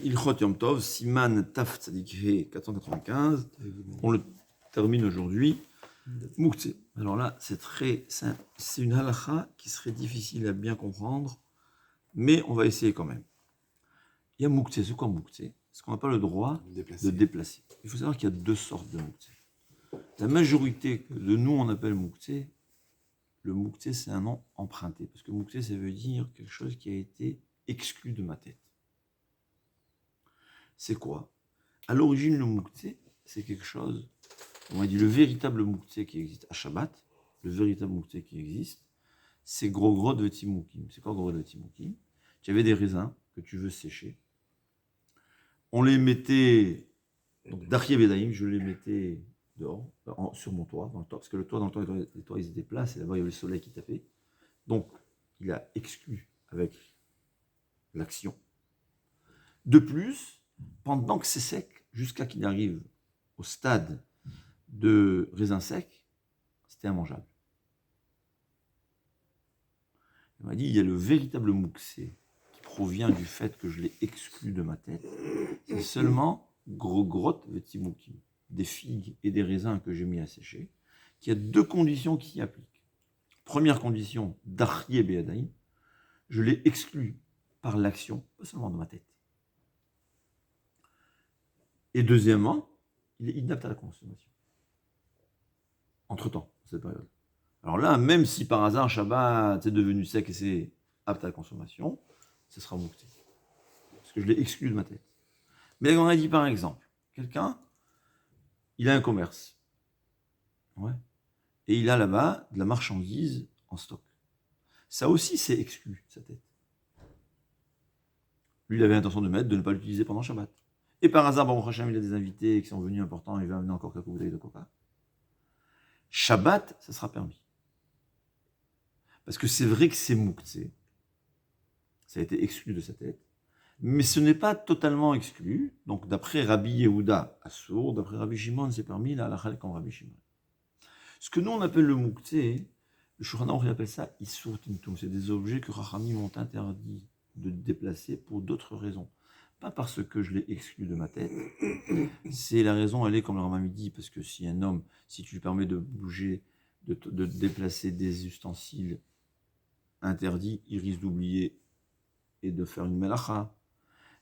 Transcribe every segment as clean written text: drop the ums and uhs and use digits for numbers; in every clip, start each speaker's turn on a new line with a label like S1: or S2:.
S1: Ilchot Yom Tov, Siman Taf Tzadik He 495. On le termine aujourd'hui. Mouktsé. Alors là, c'est très simple. C'est une halakha qui serait difficile à bien comprendre, mais on va essayer quand même. Il y a Mouktsé. C'est quoi Mouktsé? C'est qu'on n'a pas le droit de déplacer. Il faut savoir qu'il y a deux sortes de Mouktsé. La majorité de nous, on appelle Mouktsé. Le Mouktsé, c'est un nom emprunté. Parce que Mouktsé, ça veut dire quelque chose qui a été exclu de ma tête. C'est quoi? À l'origine, le Mouktsé, c'est quelque chose, on m'a dit le véritable Mouktsé qui existe à Shabbat, le véritable Mouktsé qui existe, c'est Grogrod Vetimoukim. C'est quoi Grogrod Vetimoukim? Tu avais des raisins que tu veux sécher. On les mettait, donc Darché Bedaïm, je les mettais dehors, sur mon toit, dans le toit, parce que le toit, dans le toit, les toits, ils étaient plats, et là-bas, il y avait le soleil qui tapait. Donc, il a exclu avec l'action. De plus, pendant que c'est sec, jusqu'à qu'il arrive au stade de raisin sec, c'était immangeable. Il m'a dit, il y a le véritable Mouktsé qui provient du fait que je l'ai exclu de ma tête. C'est seulement Grogrot Vetimoukim, des figues et des raisins que j'ai mis à sécher, qui a deux conditions qui s'y appliquent. Première condition, Darché Beadaïm, je l'ai exclu par l'action, pas seulement de ma tête. Et deuxièmement, il est inapte à la consommation. Entre-temps, cette période. Alors là, même si par hasard, Shabbat, c'est devenu sec et c'est apte à la consommation, ce sera Mouktsé. Parce que je l'ai exclu de ma tête. Mais on a dit par exemple, quelqu'un, il a un commerce. Ouais. Et il a là-bas de la marchandise en stock. Ça aussi, c'est exclu de sa tête. Lui, il avait l'intention de mettre, de ne pas l'utiliser pendant Shabbat. Et par hasard, Baruch Hashem, il a des invités qui sont venus importants, il va amener encore quelques bouteilles de coca. Shabbat, ça sera permis. Parce que c'est vrai que c'est Mouktsé. Ça a été exclu de sa tête. Mais ce n'est pas totalement exclu. Donc, d'après Rabbi Yehuda, Assour, d'après Rabbi Shimon, c'est permis, la halakha comme Rabbi Shimon. Ce que nous, on appelle le Mouktsé, le Shulchan Aruch appelle ça Issur Tintum. C'est des objets que Rachamim m'ont interdit de déplacer pour d'autres raisons. Pas parce que je l'ai exclu de ma tête. C'est la raison, elle est comme le Rambam dit, parce que si un homme, si tu lui permets de bouger, de déplacer des ustensiles interdits, il risque d'oublier et de faire une melacha.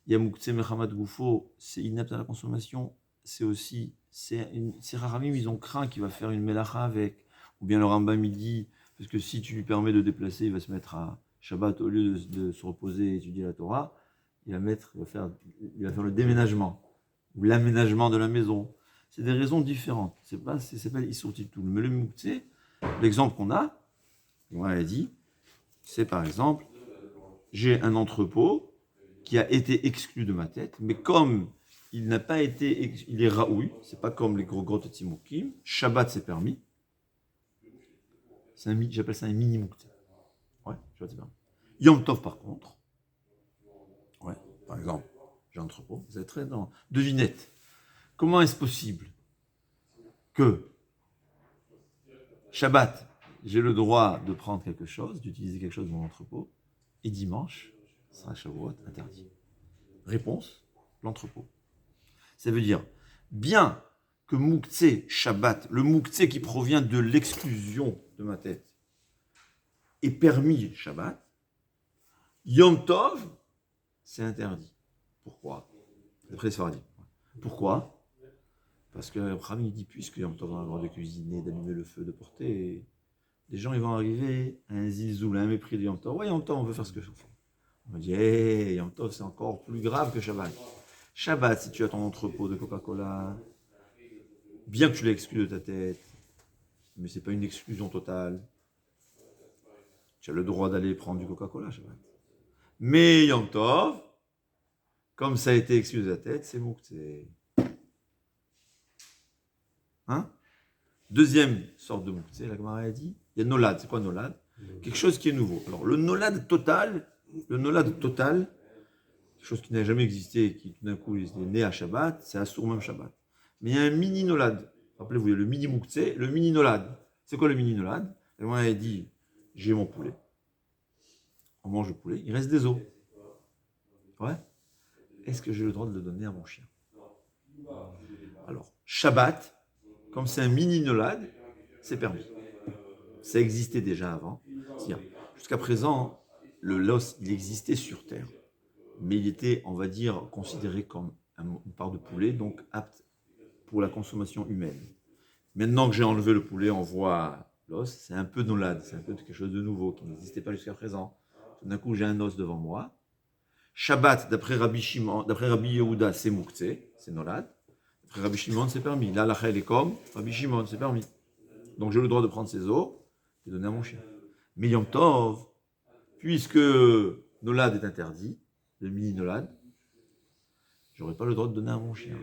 S1: Il y a Mouktsé Mechamad Goufo, c'est inapte à la consommation. C'est aussi, c'est Rachamim, ils ont craint qu'il va faire une melacha avec. Ou bien le Rambam il dit, parce que si tu lui permets de déplacer, il va se mettre à Shabbat au lieu de se reposer et étudier la Torah. Il va faire le déménagement ou l'aménagement de la maison. C'est des raisons différentes. Ça s'appelle Issur Tintum. Mais le Mouktsé, l'exemple qu'on a, on l'a dit, c'est par exemple, j'ai un entrepôt qui a été exclu de ma tête, mais comme il n'a pas été, il est raoui, c'est pas comme les gros grottes Timoukim, Shabbat c'est permis. J'appelle ça un mini Mouktsé. Ouais, Shabbat c'est permis. Yom Tov par contre, ouais, par exemple, j'ai un entrepôt, vous êtes très dans. Devinette, comment est-ce possible que Shabbat, j'ai le droit de prendre quelque chose, d'utiliser quelque chose de mon entrepôt, et dimanche, ça sera Shavuot interdit? Réponse, l'entrepôt. Ça veut dire, bien que Mouktsé, Shabbat, le Mouktsé qui provient de l'exclusion de ma tête, est permis Shabbat, Yom Tov, c'est interdit. Pourquoi? D'après les Sfaradim. Pourquoi? Parce que Rami dit, puisque Yom Tov, on a le droit de cuisiner, d'allumer le feu, de porter, les gens ils vont arriver à un zilzoul, à un mépris de Yom Tov. Ouais, Yom Tov, on veut faire ce que je fais. On me dit, hey, Yom Tov, c'est encore plus grave que Shabbat. Shabbat, si tu as ton entrepôt de Coca-Cola, bien que tu l'aies exclu de ta tête, mais c'est pas une exclusion totale. Tu as le droit d'aller prendre du Coca-Cola, Shabbat. Mais Yom Tov, comme ça a été exclu de ta tête, c'est Mouktsé. Hein? Deuxième sorte de Mouktsé, la Gemara a dit, il y a Nolad. C'est quoi Nolad? Quelque chose qui est nouveau. Alors, le Nolad total, quelque chose qui n'a jamais existé, qui tout d'un coup est né à Shabbat, c'est Assour même Shabbat. Mais il y a un mini Nolad. Rappelez-vous, il y a le mini Mouktsé, le mini Nolad. C'est quoi le mini Nolad? Et moi, elle dit, j'ai mon poulet. On mange le poulet, il reste des os. Ouais. est-ce que j'ai le droit de le donner à mon chien? Alors, Shabbat, comme c'est un mini nolad, c'est permis. Ça existait déjà avant. C'est-à-dire, jusqu'à présent, le los, il existait sur Terre, mais il était, on va dire, considéré comme une part de poulet, donc apte pour la consommation humaine. Maintenant que j'ai enlevé le poulet, on voit l'os, c'est un peu nolad, c'est un peu quelque chose de nouveau qui n'existait pas jusqu'à présent. Tout d'un coup, j'ai un os devant moi. Shabbat, d'après Rabbi Yehuda, c'est moukhtse, c'est nolad. D'après Rabbi Shimon, c'est permis. Là, la chel est comme Rabbi Shimon, c'est permis. Donc j'ai le droit de prendre ces os et de donner à mon chien. Mais Yom Tov, puisque nolad est interdit, le mini nolad, j'aurais pas le droit de donner à mon chien.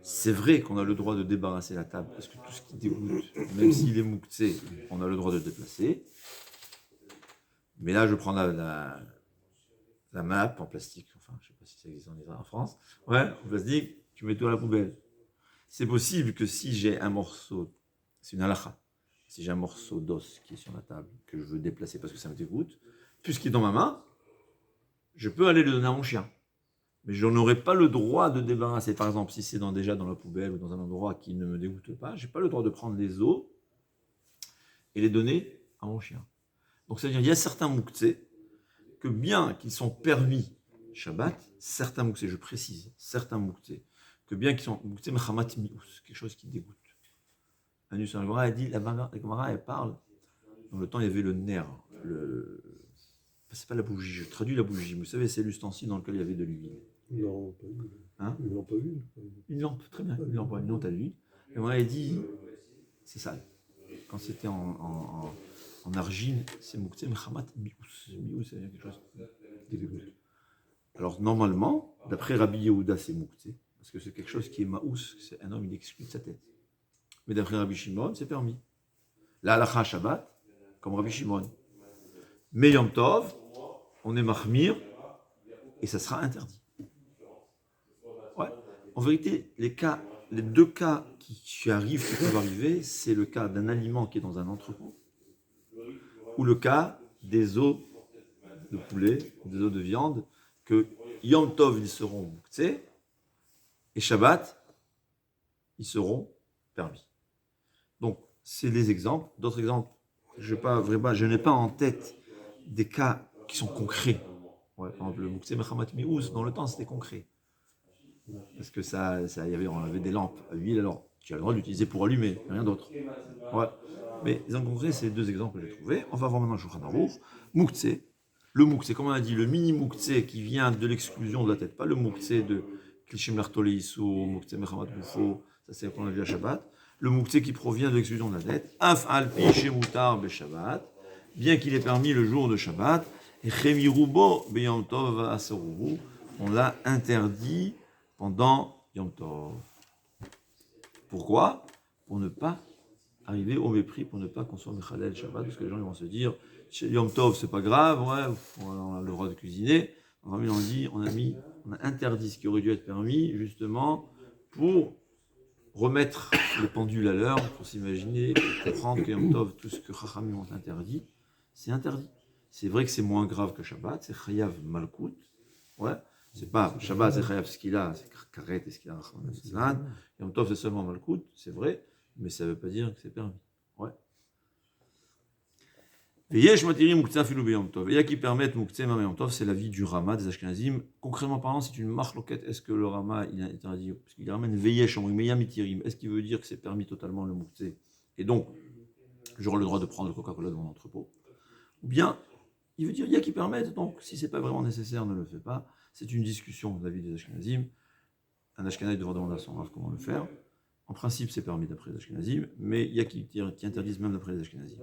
S1: C'est vrai qu'on a le droit de débarrasser la table, parce que tout ce qui dégoûte, même s'il est mouktsé, on a le droit de le déplacer. Mais là, je prends la map en plastique, enfin, je ne sais pas si ça existe en France. Ouais, en plastique, tu mets tout à la poubelle. C'est possible que si j'ai un morceau, c'est une halakha, si j'ai un morceau d'os qui est sur la table, que je veux déplacer parce que ça me dégoûte, puisqu'il est dans ma main, je peux aller le donner à mon chien. Mais je n'aurai pas le droit de débarrasser. Par exemple, si c'est déjà dans la poubelle ou dans un endroit qui ne me dégoûte pas, je n'ai pas le droit de prendre les os et les donner à mon chien. Donc, c'est-à-dire qu'il y a certains mouktsés que bien qu'ils sont permis Shabbat, certains mouktsés, je précise, certains mouktsés, que bien qu'ils sont mouktsés mechamat mious, quelque chose qui dégoûte. Anus al-Gemara, elle dit, la Gemara, elle parle, dans le temps, il y avait le nerf, c'est pas la bougie, je traduis la bougie, vous savez, c'est l'ustensile dans lequel il y avait de l'huile.
S2: Non, pas une.
S1: Hein?
S2: Une lampe à huile.
S1: Une lampe, très bien, une lampe à l'huile. Et on avait dit, c'est sale. Quand c'était en argile, c'est mouktsé mechamat mious. Mious, ça veut dire quelque chose qui dégoûte. Alors normalement, d'après Rabbi Yehuda, c'est mouktsé, parce que c'est quelque chose qui est maous, c'est un homme, il exclut de sa tête. Mais d'après Rabbi Shimon, c'est permis. La halacha Shabbat, comme Rabbi Shimon. Mais Yom Tov, on est mahmir, et ça sera interdit. Ouais. En vérité, les deux cas qui arrivent, qui peuvent arriver, c'est le cas d'un aliment qui est dans un entrepôt, ou le cas des os de poulet, des os de viande, que Yom Tov, ils seront mouktsé, et Shabbat, ils seront permis. Donc, c'est des exemples. D'autres exemples, je n'ai pas en tête des cas qui sont concrets. Ouais, par exemple, le mouktsé mechamat mi'ouz, dans le temps, c'était concret. Parce que on avait des lampes à huile, alors tu as le droit de l'utiliser pour allumer, rien d'autre. Ouais. Mais les exemples concrets, c'est les deux exemples que j'ai trouvés. On va voir maintenant Shulchan Aruch. Mouktsé. Le mouktsé, comme on a dit, le mini mouktsé qui vient de l'exclusion de la tête, pas le mouktsé de Klishim Lartoli Issou, mouktsé mechamat Boufo, ça c'est qu'on a vu à Shabbat. Le mouktsé qui provient de l'exclusion de la tête, Af alpi shemutar be Shabbat, bien qu'il ait permis le jour de Shabbat, et chemirubo be Yom Tov aseruhu, on l'a interdit pendant Yom Tov. Pourquoi? Pour ne pas arriver au mépris, pour ne pas consommer Khalel Shabbat, parce que les gens ils vont se dire, Yom Tov c'est pas grave, ouais, on a le droit de cuisiner. Enfin, on a interdit ce qui aurait dû être permis, justement, pour remettre les pendules à l'heure, pour s'imaginer, pour comprendre que Yom Tov, tout ce que Chachamim ont interdit, c'est interdit. C'est vrai que c'est moins grave que Shabbat, c'est Chayav Malkout, ouais. C'est pas Shabbat, c'est Chayav Skila, c'est Karet et Skila Rachman Zlan. Yom Tov, c'est seulement Malkout, c'est vrai, mais ça ne veut pas dire que c'est permis. Ouais. Et il y a qui permettent Mouktsé Mam Yom Tov, c'est la vie du Rama des Ashkenazim. Concrètement parlant, c'est une marloquette. Est-ce que le Rama, il est interdit? Parce qu'il ramène Veyesh, Meyam Mitirim. Est-ce qu'il veut dire que c'est permis totalement le Mouktsé? Et donc, j'aurai le droit de prendre le Coca-Cola de mon entrepôt. Ou bien, il veut dire, il y a qui permettent, donc si c'est pas vraiment nécessaire, ne le fais pas. C'est une discussion de la vie des Ashkenazim. Un Ashkenaz devra demander à son Rav comment le faire. En principe, c'est permis d'après les Ashkenazim, mais il y a qui interdisent même d'après les Ashkenazim.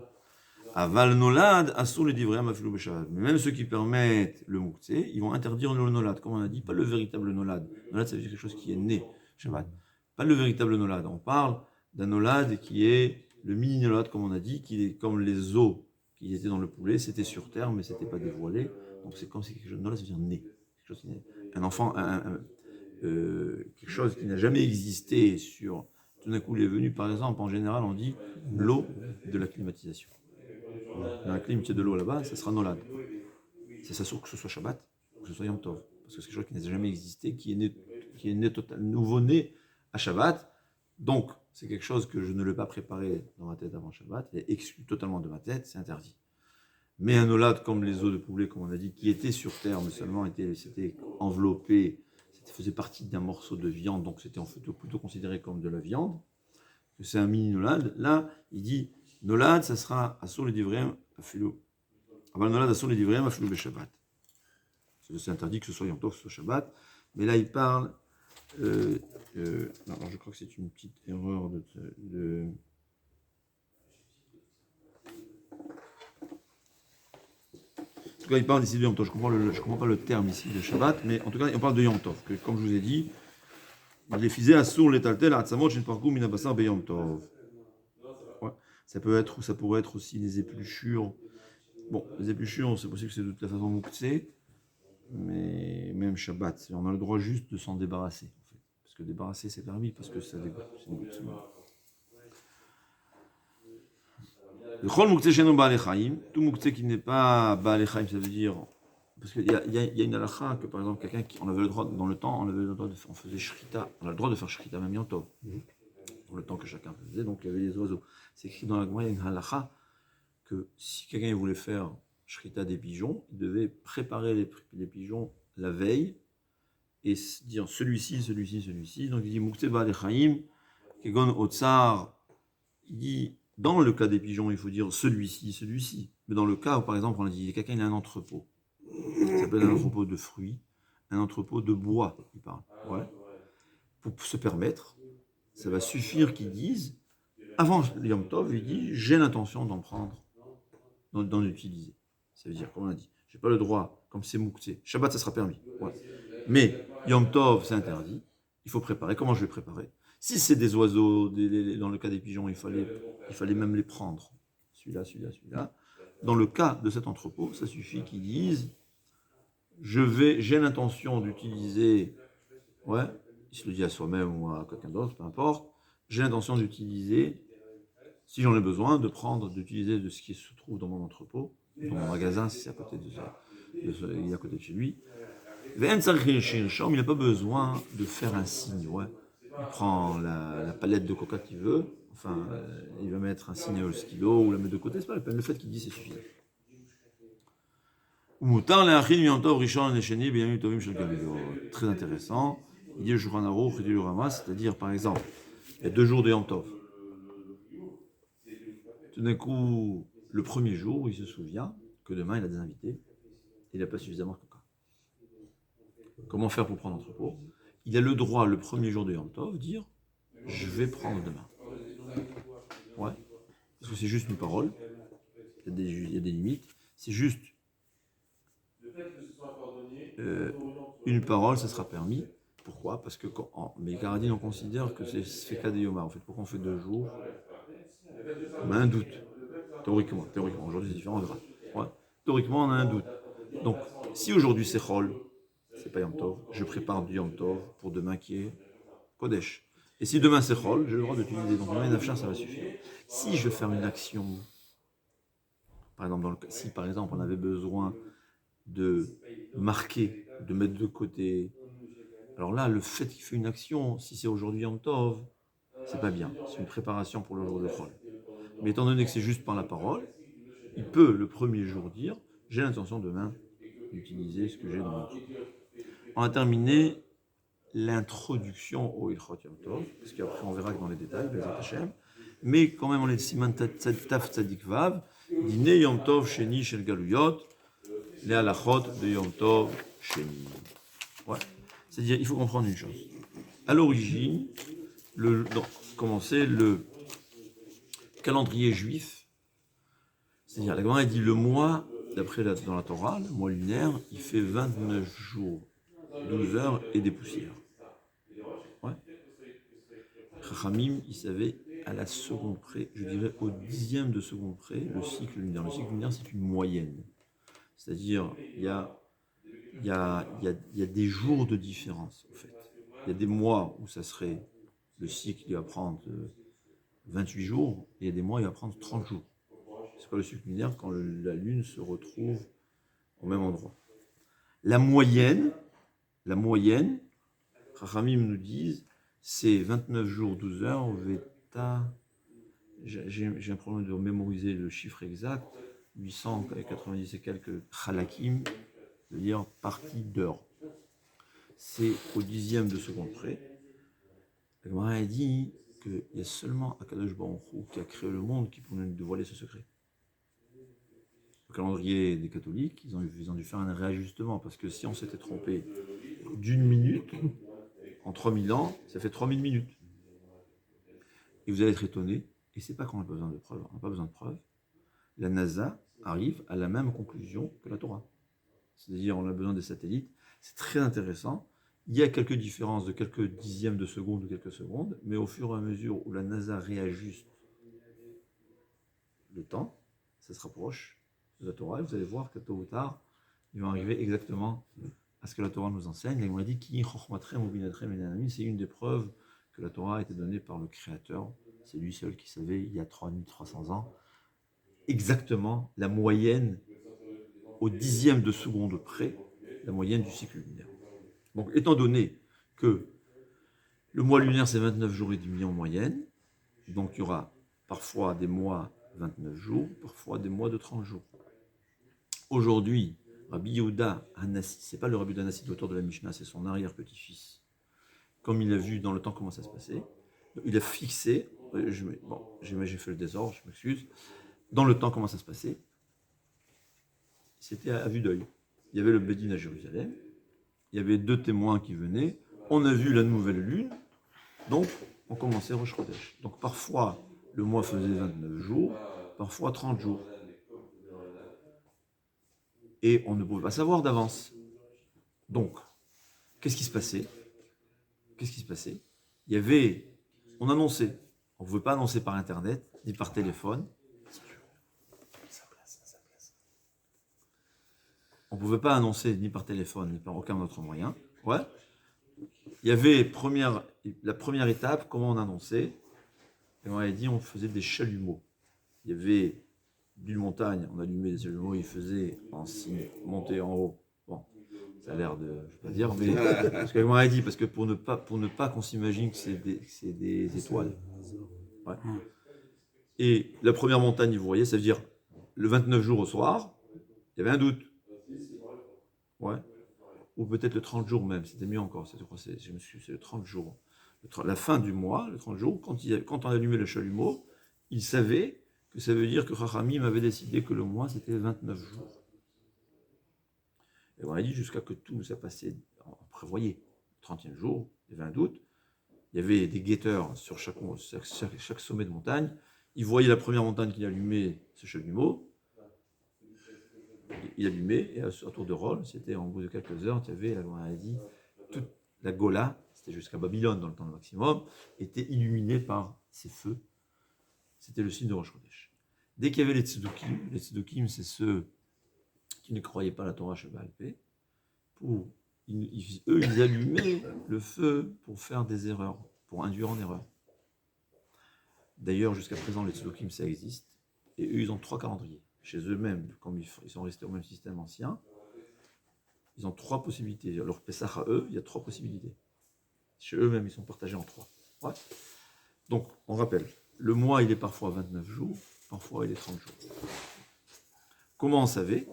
S1: Aval nolad, assour les divrayam afilou b'shabbat. Mais même ceux qui permettent le mouktsé, ils vont interdire le nolad, comme on a dit, pas le véritable nolad. Nolad, ça veut dire quelque chose qui est né, Shabbat. Pas le véritable nolad. On parle d'un nolad qui est le mini nolad, comme on a dit, qui est comme les os qui étaient dans le poulet, c'était sur terre, mais c'était pas dévoilé. Donc c'est comme si quelque chose, nolad, ça veut dire né. Quelque chose qui est né. Un enfant, quelque chose qui n'a jamais existé sur. Tout d'un coup, il est venu, par exemple, en général, on dit l'eau de la climatisation. Dans la clim, il y a de l'eau là-bas, ça sera nolad. C'est ça sûr que ce soit Shabbat ou que ce soit Yom Tov. parce que c'est quelque chose qui n'a jamais existé, qui est né nouveau-né à Shabbat. Donc, c'est quelque chose que je ne l'ai pas préparé dans ma tête avant Shabbat, il est exclu totalement de ma tête, c'est interdit. Mais un olad comme les os de poulet, comme on a dit, qui était sur terre, mais seulement c'était enveloppé, faisait partie d'un morceau de viande, donc c'était en fait plutôt considéré comme de la viande, que c'est un mini nolad. Là, il dit nolad, ça sera assour les divrém afilou. Aval nolad assour les divrém afilou be Shabbat. C'est interdit que ce soit Yom Tov, que ce soit Shabbat, mais là il parle. Non, alors je crois que c'est une petite erreur de En tout cas, il parle ici de Yom Tov. Je comprends pas le terme ici de Shabbat, mais en tout cas, on parle de Yom Tov. Que, comme je vous ai dit, les fisés assour les taltel atzamot shin pargou min abasar be Yom Tov. Ouais. Ça pourrait être aussi les épluchures. Bon, les épluchures, c'est possible que c'est de toute la façon mouktsé, mais même Shabbat, on a le droit juste de s'en débarrasser, en fait. Parce que débarrasser, c'est permis, parce que ça dégoûte. Le chol mouktsé chez nous Baal Echaim, tout mouktsé qui n'est pas Baal Echaim, ça veut dire. Parce qu'il y a une halakha que, par exemple, quelqu'un qui. On avait le droit, dans le temps, on faisait shrita. On a le droit de faire shrita, même Yom Tov. Dans le temps que chacun faisait, donc il y avait les oiseaux. C'est écrit dans la Gemara, il y a une halakha que si quelqu'un voulait faire shrita des pigeons, il devait préparer les pigeons la veille et dire celui-ci. Donc il dit Mouktsé Baal Echaim, Kegon Otsar, il dit. Dans le cas des pigeons, il faut dire celui-ci. Mais dans le cas où, par exemple, on a dit quelqu'un il a un entrepôt, ça s'appelle un entrepôt de fruits, un entrepôt de bois, il parle. Ouais. Pour se permettre, ça va suffire qu'il dise, avant le Yom Tov, il dit j'ai l'intention d'en prendre, d'en utiliser. Ça veut dire, comme on a dit, j'ai pas le droit, comme c'est Mouktsé. Shabbat, ça sera permis. Ouais. Mais Yom Tov, c'est interdit. Il faut préparer. Comment je vais préparer? Si c'est des oiseaux, dans le cas des pigeons, il fallait même les prendre. Celui-là. Dans le cas de cet entrepôt, ça suffit qu'ils disent j'ai l'intention d'utiliser, ouais, il se le dit à soi-même ou à quelqu'un d'autre, peu importe, j'ai l'intention d'utiliser, si j'en ai besoin, d'utiliser de ce qui se trouve dans mon entrepôt, dans mon magasin, si c'est à côté il est à côté de chez lui. Il n'a pas besoin de faire un signe, ouais. Il prend la palette de coca qu'il veut, enfin, il va mettre un signe au stylo ou la mettre de côté, c'est pas la peine. Le fait qu'il dit, c'est suffisant. Très intéressant. Il dit le Shulchan Aruch, il dit le Rama, c'est-à-dire, par exemple, il y a 2 jours de Yom Tov. Tout d'un coup, le premier jour, il se souvient que demain, il a des invités, il n'a pas suffisamment de coca. Comment faire pour prendre l'entrepôt? Il a le droit, le premier jour de Yom Tov, dire je vais prendre demain. Ouais. Parce que c'est juste une parole. Il y a des limites. C'est juste une parole, ça sera permis. Pourquoi? Parce que mais Karadine, on considère que c'est Sfeka de Yoma. En fait, pourquoi on fait 2 jours? On a un doute. Théoriquement. Aujourd'hui, c'est différent, on verra. Ouais. Théoriquement, on a un doute. Donc, si aujourd'hui c'est Chol, c'est pas Yom Tov, je prépare du Yom Tov pour demain qui est Kodesh. Et si demain c'est Chol, j'ai le droit d'utiliser. Donc demain, Nafshin, ça va suffire. Si je veux faire une action, par exemple, si par exemple on avait besoin de marquer, de mettre de côté, alors là, le fait qu'il fait une action, si c'est aujourd'hui Yom Tov, c'est pas bien. C'est une préparation pour le jour de Chol. Mais étant donné que c'est juste par la parole, il peut le premier jour dire j'ai l'intention demain d'utiliser ce que j'ai dans mon truc. On a terminé l'introduction au Ilchot Yom Tov, parce qu'après on verra que dans les détails, Bezat Hashem, mais quand même on est Siman Taf Tzadik Vav, Dîner Yom Tov Sheni Shel Galuyot, les halachot de Yom Tov Sheni. Ouais. C'est-à-dire, il faut comprendre une chose. À l'origine, commençait le calendrier juif, c'est-à-dire la Gemara dit le mois, d'après dans la Torah, le mois lunaire, il fait 29 jours, 12 heures et des poussières. Ouais. Chachamim, il savait à la seconde près, je dirais au 10e de seconde près, le cycle lunaire. Le cycle lunaire, c'est une moyenne. C'est-à-dire, il y a des jours de différence, en fait. Il y a des mois où ça serait, le cycle il va prendre 28 jours, et il y a des mois où il va prendre 30 jours. C'est quoi le cycle lunaire? Quand la Lune se retrouve au même endroit. La moyenne, La moyenne, Chachamim nous disent, c'est 29 jours, 12 heures, Veta. J'ai un problème de mémoriser le chiffre exact, 890 et quelques Chalakim, c'est-à-dire partie d'heure. C'est au dixième de seconde près. La Gemara a dit qu'il y a seulement Akadosh Baruch Hu qui a créé le monde qui pouvait nous dévoiler ce secret. Le calendrier des catholiques, ils ont dû faire un réajustement, parce que si on s'était trompé d'une minute, en 3000 ans, ça fait 3000 minutes. Et vous allez être étonné, et c'est pas qu'on n'a pas besoin de preuves, on n'a pas besoin de preuves. La NASA arrive à la même conclusion que la Torah. C'est-à-dire, on a besoin des satellites. C'est très intéressant. Il y a quelques différences de quelques dixièmes de seconde ou quelques secondes, mais au fur et à mesure où la NASA réajuste le temps, ça se rapproche de la Torah, et vous allez voir que tôt ou tard, ils vont arriver exactement à ce que la Torah nous enseigne. On a dit c'est une des preuves que la Torah a été donnée par le Créateur. C'est lui seul qui savait, il y a 3300 ans, exactement la moyenne, au dixième de seconde près, la moyenne du cycle lunaire. Donc, étant donné que le mois lunaire, c'est 29 jours et demi en moyenne, donc il y aura parfois des mois 29 jours, parfois des mois de 30 jours. Aujourd'hui, Rabbi Yehuda Hanassi, c'est pas le Rabbi Yehuda Hanassi, l'auteur de la Mishnah, c'est son arrière-petit-fils. Comme il a vu dans le temps comment ça se passait, il a fixé, j'ai fait le désordre, je m'excuse, dans le temps comment ça se passait, c'était à vue d'œil. Il y avait le Bédine à Jérusalem, il y avait deux témoins qui venaient, on a vu la nouvelle lune, donc on commençait Rosh Chodesh. Donc parfois, le mois faisait 29 jours, parfois 30 jours. Et on ne pouvait pas savoir d'avance. Donc, qu'est-ce qui se passait? Il y avait, on annonçait, on ne pouvait pas annoncer par Internet, ni par téléphone. On ne pouvait pas annoncer ni par téléphone, ni par aucun autre moyen. Ouais. Il y avait la première étape, comment on annonçait. Et on avait dit, on faisait des chalumeaux. Il y avait d'une montagne, on allumait des chalumeaux, il faisait en signe, monter en haut. Bon, ça a l'air de, je ne vais pas dire, mais parce qu'on m'avait dit, parce que pour ne pas qu'on s'imagine que c'est des étoiles. Ouais. Et la première montagne, vous voyez, ça veut dire le 29 jours au soir, il y avait un doute. Ouais. Ou peut-être le 30 jours même, c'était mieux encore, c'est le 30 jours. La fin du mois, le 30 jours, quand on allumait le chalumeau, il savait que ça veut dire que Chachamim avait décidé que le mois c'était 29 jours. Et on a dit jusqu'à que tout ça passait, on prévoyait, le 30e jour, il y avait un doute, il y avait des guetteurs sur chaque sommet de montagne, ils voyaient la première montagne qui allumait ce chalumeau, il allumait, et à tour de rôle, c'était en bout de quelques heures, il y avait, on a dit, toute la Gola, c'était jusqu'à Babylone dans le temps maximum, était illuminée par ces feux. C'était le signe de Rosh Chodesh. Dès qu'il y avait les Tzedukim, c'est ceux qui ne croyaient pas à la Torah Sheba'al Peh, eux, ils allumaient le feu pour faire des erreurs, pour induire en erreur. D'ailleurs, jusqu'à présent, les Tzedukim, ça existe, et eux, ils ont 3 calendriers. Chez eux-mêmes, comme ils sont restés au même système ancien, ils ont 3 possibilités. Leur Pessah à eux, il y a 3 possibilités. Chez eux-mêmes, ils sont partagés en 3. Ouais. Donc, on rappelle, le mois, il est parfois 29 jours, parfois il est 30 jours. Comment on savait?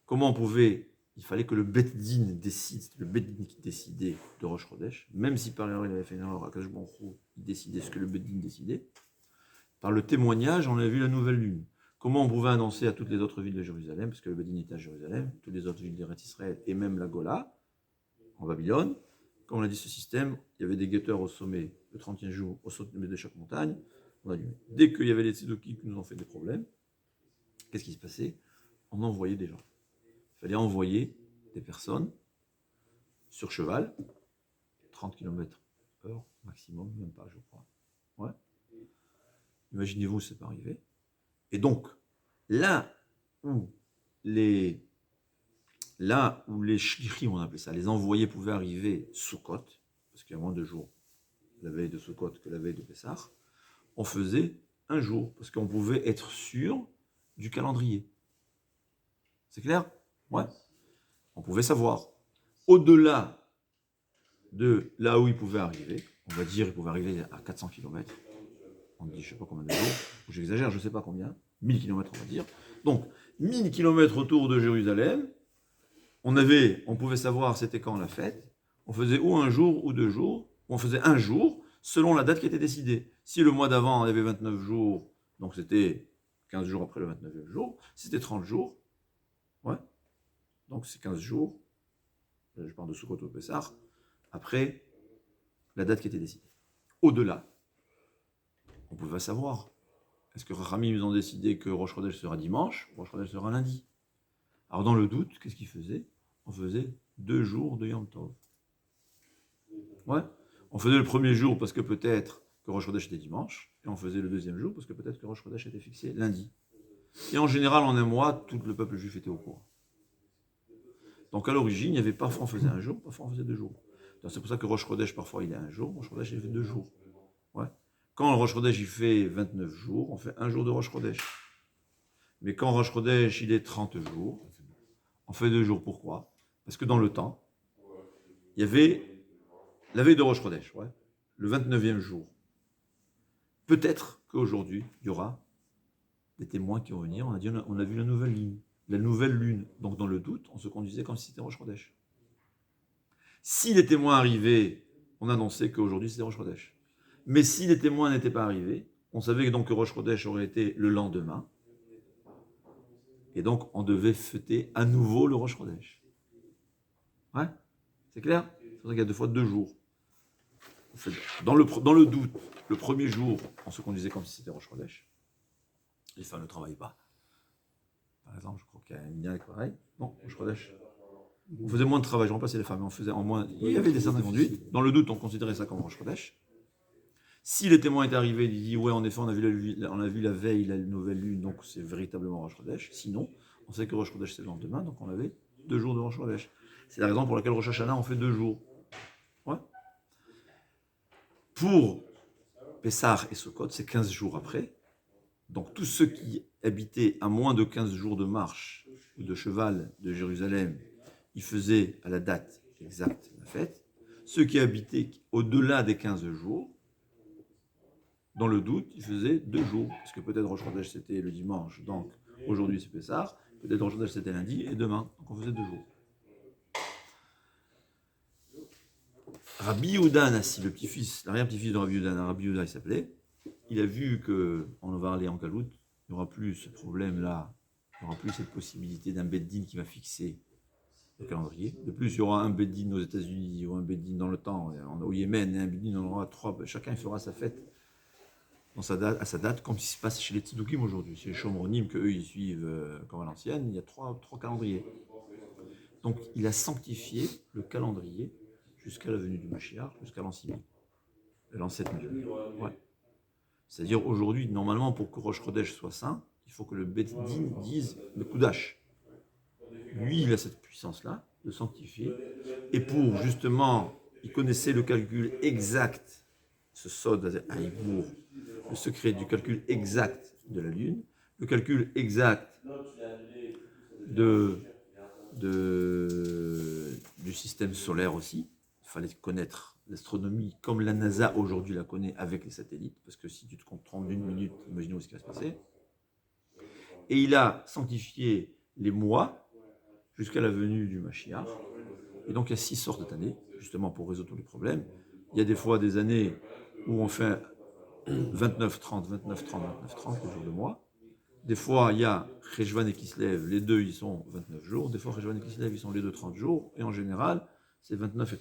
S1: Comment on pouvait? Il fallait que le Bet Din décide, le Bet Din qui décidait de Rosh Chodesh, même si par erreur il avait fait une erreur, Akadosh Baruch Hu, il décidait ce que le Bet Din décidait. Par le témoignage, on a vu la nouvelle lune. Comment on pouvait annoncer à toutes les autres villes de Jérusalem, parce que le Bet Din était à Jérusalem, toutes les autres villes d'Eretz Israël, et même la Gola, en Babylone. Comme on a dit ce système, il y avait des guetteurs au sommet, le 30e jour, au sommet de chaque montagne. On allumait. Dès qu'il y avait les Tzedukim qui nous ont fait des problèmes, qu'est-ce qui se passait? On envoyait des gens. Il fallait envoyer des personnes sur cheval, 30 km/h maximum, même pas, je crois. Ouais. Imaginez-vous, c'est pas arrivé. Et donc, là où les shlichim, on appelait ça, les envoyés pouvaient arriver Sukkot, parce qu'il y a moins de jours la veille de Sukkot que la veille de Pessah, on faisait un jour, parce qu'on pouvait être sûr du calendrier. C'est clair? Ouais. On pouvait savoir. Au-delà de là où il pouvait arriver. On va dire qu'il pouvait arriver à 400 km. On dit je ne sais pas combien de jours, ou j'exagère, je ne sais pas combien, 1000 km on va dire. Donc 1000 km autour de Jérusalem, on pouvait savoir c'était quand la fête. On faisait ou un jour ou 2 jours, ou on faisait un jour selon la date qui était décidée. Si le mois d'avant il y avait 29 jours, donc c'était 15 jours après le 29e jour, si c'était 30 jours, ouais, donc c'est 15 jours, je parle de Sukkot au Pessah, après la date qui était décidée. Au-delà, on pouvait savoir. Est-ce que Rachamim ont décidé que Rosh Chodesh sera dimanche, Rosh Chodesh sera lundi? Alors dans le doute, qu'est-ce qu'ils faisaient? On faisait 2 jours de Yom Tov. Ouais. On faisait le premier jour parce que peut-être que Rosh Chodesh était dimanche, et on faisait le deuxième jour parce que peut-être que Rosh Chodesh était fixé lundi. Et en général, en un mois, tout le peuple juif était au courant. Donc à l'origine, il y avait parfois on faisait un jour, parfois on faisait 2 jours. Donc, c'est pour ça que Rosh Chodesh, parfois il est un jour, Rosh Chodesh il fait 2 jours. Ouais. Quand Rosh Chodesh il fait 29 jours, on fait un jour de Rosh Chodesh. Mais quand Rosh Chodesh il est 30 jours, on fait 2 jours. Pourquoi? Parce que dans le temps, il y avait la veille de Rosh Chodesh, ouais, le 29e jour. Peut-être qu'aujourd'hui, il y aura des témoins qui vont venir. On a dit, on a vu la nouvelle lune. Donc dans le doute, on se conduisait comme si c'était Rosh Chodesh. Si les témoins arrivaient, on annonçait qu'aujourd'hui c'était Rosh Chodesh. Mais si les témoins n'étaient pas arrivés, on savait donc que Rosh Chodesh aurait été le lendemain. Et donc on devait fêter à nouveau le Rosh Chodesh. Ouais, c'est clair? C'est pour ça qu'il y a 2 fois 2 jours. Dans le doute, le premier jour, on se conduisait comme si c'était Rosh Chodesh. Les femmes ne travaillent pas. Par exemple, je crois qu'il y a un lien pareil. Non, Rosh Chodesh. On faisait moins de travail, je remplaçais les femmes, mais on faisait en moins. Il y avait des certaines conduites. Dans le doute, on considérait ça comme Rosh Chodesh. Si les témoins étaient arrivés, ils disaient ouais, en effet, on a vu la veille la nouvelle lune, donc c'est véritablement Rosh Chodesh. Sinon, on sait que Rosh Chodesh c'est le lendemain, donc on avait 2 jours de Rosh Chodesh. C'est la raison pour laquelle Rosh Hashanah on fait 2 jours. Ouais. Pour Pessah et Sukkot, c'est 15 jours après. Donc tous ceux qui habitaient à moins de 15 jours de marche ou de cheval de Jérusalem, ils faisaient à la date exacte la fête. Ceux qui habitaient au-delà des 15 jours, dans le doute, ils faisaient 2 jours. Parce que peut-être Rosh Chodesh c'était le dimanche, donc aujourd'hui c'est Pessah. Peut-être Rosh Chodesh c'était lundi et demain. Donc on faisait 2 jours. Rabbi Yehuda Nassi, le petit-fils, l'arrière-petit-fils de Rabbi Yehuda, Rabbi Yehuda il s'appelait, il a vu qu'on va aller en Galoute, il n'y aura plus ce problème-là, il n'y aura plus cette possibilité d'un Beddin qui va fixer le calendrier. De plus, il y aura un Beddin aux États-Unis, ou un Beddin dans le temps, au Yémen, et un Beddin, on aura 3, chacun fera sa fête à sa date, comme il se passe chez les Tzidoukim aujourd'hui. C'est les Shomronim qu'eux ils suivent comme à l'ancienne, il y a 3 calendriers. Donc il a sanctifié le calendrier jusqu'à la venue du Mashiach, jusqu'à l'an 6000, l'an 7000. Ouais. C'est-à-dire aujourd'hui, normalement, pour que Rosh Chodesh soit saint, il faut que le Beit Din dise le Kudash. Lui, il a cette puissance-là de sanctifier. Et pour justement, il connaissait le calcul exact, ce Sod Haïbour, le secret du calcul exact de la Lune, le calcul exact du système solaire aussi. Il fallait connaître l'astronomie comme la NASA aujourd'hui la connaît avec les satellites, parce que si tu te trompes d'une minute, imaginez ce qui va se passer. Et il a sanctifié les mois jusqu'à la venue du Mashiach. Et donc il y a 6 sortes d'années, justement pour résoudre tous les problèmes. Il y a des fois des années où on fait 29-30, 29-30, 29-30, les jours de mois. Des fois, il y a Cheshvan et Kislev, les deux ils sont 29 jours. Des fois, Cheshvan et Kislev, ils sont les deux 30 jours. Et en général, c'est 29 et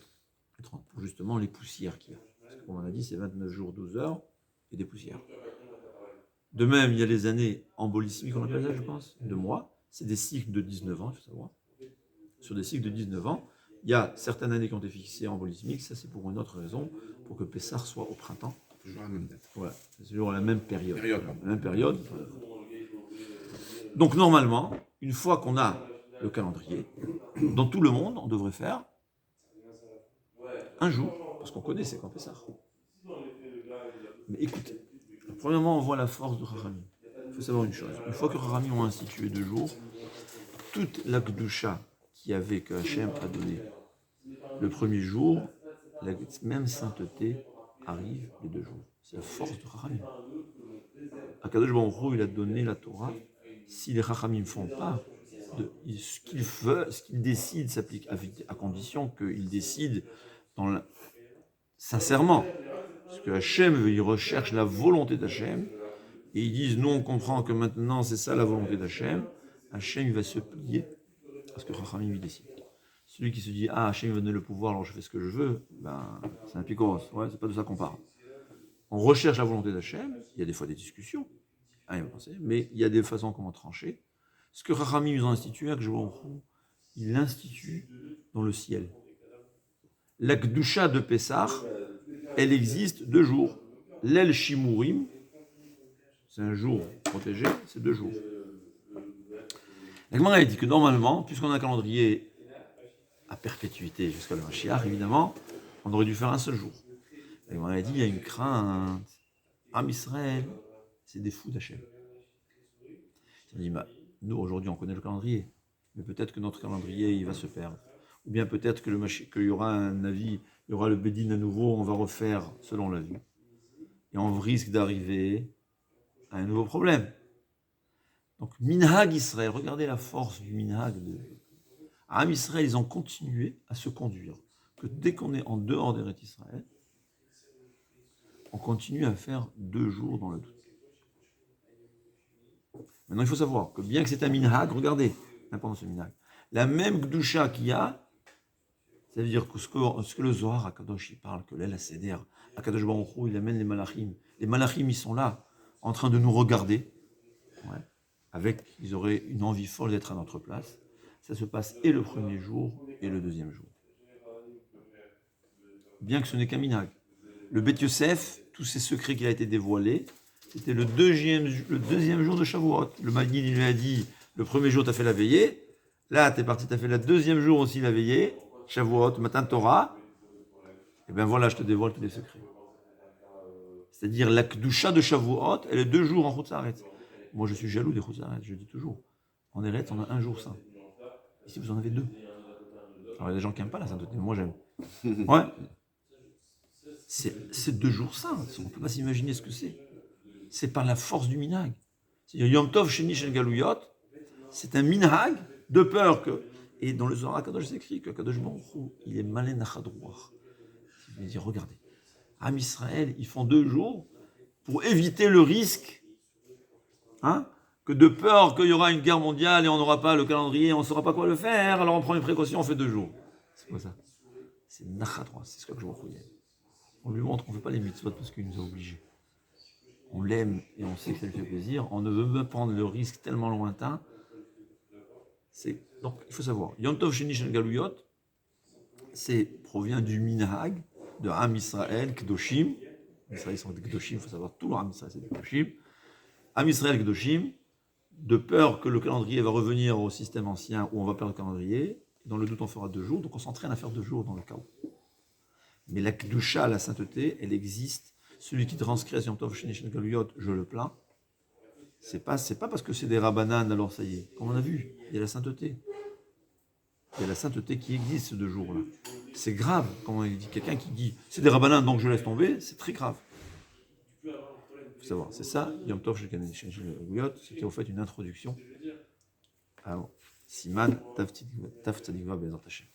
S1: 30 pour justement les poussières qu'il y a. Parce que, comme on a dit, c'est 29 jours, 12 heures et des poussières. De même, il y a les années embolismiques, on appelle ça, je pense, de mois. C'est des cycles de 19 ans, il faut savoir. Sur des cycles de 19 ans, il y a certaines années qui ont été fixées embolismiques. Ça, c'est pour une autre raison, pour que Pessah soit au printemps.
S2: Toujours à la même date.
S1: Voilà, c'est toujours la même période. La même période. Donc normalement, une fois qu'on a le calendrier, dans tout le monde, on devrait faire un jour, parce qu'on connaît c'est quand Pessah. Mais écoutez, premièrement, on voit la force de Chachamim. Il faut savoir une chose. Une fois que Chachamim ont institué 2 jours, toute la Kedusha qu'il y avait, que Hachem a donné le premier jour, la même sainteté arrive les 2 jours. C'est la force de Chachamim. Akadosh Baruch Hu, il a donné la Torah. Si les Chachamim ne font pas, ce qu'ils décident s'applique à condition qu'ils décident sincèrement. Parce que Hachem, il recherche la volonté d'Hachem, et ils disent, nous on comprend que maintenant c'est ça la volonté d'Hachem, Hachem il va se plier à ce que Chachamim il décide. Celui qui se dit, ah Hachem va donner le pouvoir, alors je fais ce que je veux, ben c'est un picoros, ouais, c'est pas de ça qu'on parle. On recherche la volonté d'Hachem, il y a des fois des discussions, mais il y a des façons comment trancher. Ce que Chachamim ils ont institué, il l'institue dans le ciel. La Kedusha de Pessah, elle existe 2 jours. L'El Shimurim, c'est un jour protégé, c'est 2 jours. La Gemara dit que normalement, puisqu'on a un calendrier à perpétuité jusqu'à le Mashiach, évidemment, on aurait dû faire un seul jour. La Gemara dit, il y a une crainte. Am Israël, c'est des fous d'Hachem. On dit, bah, nous, aujourd'hui, on connaît le calendrier, mais peut-être que notre calendrier, il va se perdre. Ou bien peut-être que qu'il y aura un avis, il y aura le Bédine à nouveau, on va refaire selon la vie. Et on risque d'arriver à un nouveau problème. Donc, Minhag Israël, regardez la force du Minhag. Am Israël, ils ont continué à se conduire. Que dès qu'on est en dehors d'Eretz Israël, on continue à faire 2 jours dans le doute. Maintenant, il faut savoir que bien que c'est un Minhag, regardez l'importance du Minhag. La même Gdusha qu'il y a, ça veut dire que ce que le Zohar Akadosh il parle, que l'El Seder, Akadosh Baruch Hu, il amène les Malachim. Les Malachim, ils sont là, en train de nous regarder. Ouais. Ils auraient une envie folle d'être à notre place. Ça se passe et le premier jour et le deuxième jour. Bien que ce n'est qu'un minhag. Le Beth Yosef, tous ces secrets qui a été dévoilés, c'était le deuxième jour de Shavuot. Le Maguide, il lui a dit, le premier jour, tu as fait la veillée. Là, tu es parti, tu as fait le deuxième jour aussi la veillée. Shavuot, matin de Torah. Et bien voilà, je te dévoile tous les secrets. C'est-à-dire, la Kedusha de Shavuot, elle est 2 jours en Chutzaretz. Moi, je suis jaloux des Chutzaretz, je dis toujours. En Eretz, on a 1 jour saint. Ici, vous en avez 2. Alors, il y a des gens qui n'aiment pas la sainteté, moi j'aime. Ouais. C'est 2 jours saints. On ne peut pas s'imaginer ce que c'est. C'est par la force du minhag. C'est-à-dire, Yom Tov Sheni Shel Galuyot, c'est un minhag de peur que. Et dans le Zohar Kadosh, c'est écrit que Kadosh Baruch Hu, il est malin nachadrouar. Il veut dire, regardez, Am Israël, ils font 2 jours pour éviter le risque, que de peur qu'il y aura une guerre mondiale et on n'aura pas le calendrier, on ne saura pas quoi le faire, alors on prend une précaution, on fait 2 jours. C'est quoi ça? C'est nachadrouar, c'est ce que je vous croyais. On lui montre qu'on ne fait pas les mitzvot parce qu'il nous a obligés. On l'aime et on sait que ça lui fait plaisir. On ne veut pas prendre le risque tellement lointain. Donc, il faut savoir. Yom Tov Sheni Shel Galuyot, provient du minhag de Am Israël, Kedoshim. Les Israéliens sont des Kedoshim, il faut savoir, tout leur Am Israël, c'est des Kedoshim. Am Israël, Kedoshim, de peur que le calendrier va revenir au système ancien où on va perdre le calendrier. Dans le doute, on fera 2 jours. Donc, on s'entraîne à faire 2 jours dans le chaos. Mais la Kedusha, la sainteté, elle existe. Celui qui transgresse Yom Tov Sheni Shel Galuyot, je le plains. C'est pas parce que c'est des rabbanan, alors ça y est. Comme on a vu, il y a la sainteté. Il y a la sainteté qui existe ce 2 jours-là. C'est grave. Quand il dit quelqu'un qui dit c'est des rabbanan, donc je laisse tomber, c'est très grave. Il faut savoir, c'est ça, Yom Tov Sheni Shel Galuyot, c'était au fait une introduction. Alors, Siman, Taf Tzadik Vav Be'ezrat Hashem.